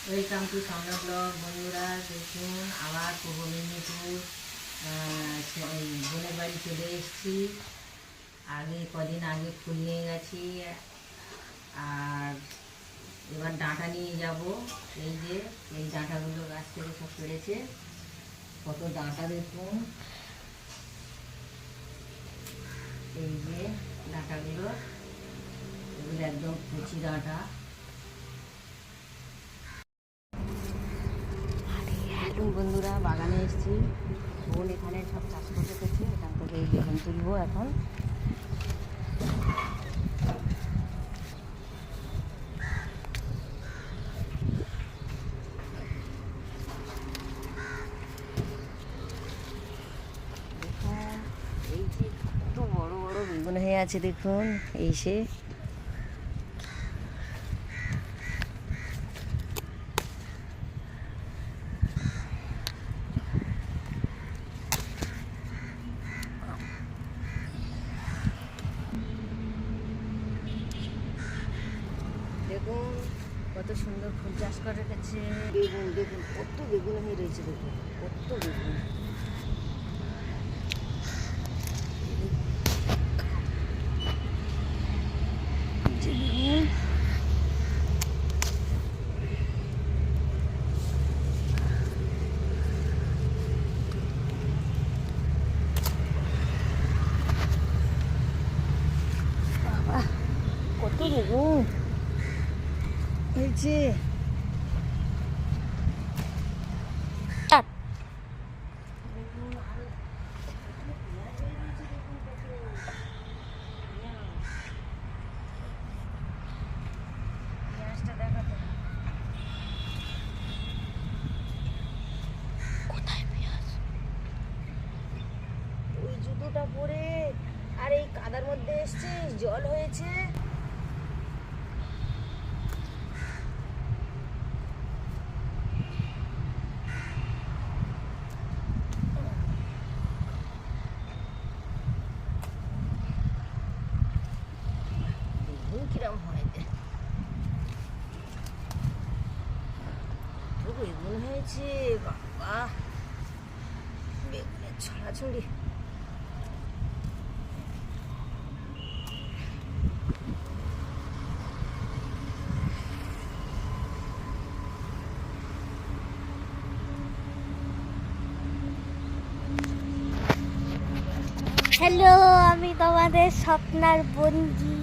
Welcome to সামনা blog. বন্ধুরা দেখুন, আবার পূর্ব মেদিনীপুর বোনের বাড়ি চলে এসেছি। কদিন আগে ফুল নিয়ে গেছি, আর এবার ডাঁটা নিয়ে যাব। এই ডাঁটাগুলো গাছ থেকে সব পেড়েছে, কত ডাঁটা দেখুন। এই যে ডাঁটাগুলো, এগুলো একদম কচি ডাঁটা। বন্ধুরা, বাগানে এসেছি। বোন এখানে সব চাষ করে রেখেছে, এখান থেকে এই বেগুন তুলবো এখন। দেখুন এই যে কত বড় বড় বেগুন হয়ে আছে, দেখুন এই সে। দেখুন কত সুন্দর ফুল চাষ করে রেখেছে। বেগুন দেখুন, কত বেগুন হয়ে রয়েছে, দেখুন কত বেগুন। বাবা, কত বেগুন হয়েছে। ওই জুতোটা পরে আর এই কাদার মধ্যে এসছে, জল হয়েছে। কিরম হয়, বেগুন হয়েছে বাবা, বেগুনের ছড়াছড়ি। হ্যালো, আমি তোমাদের স্বপ্নার বন্ধু।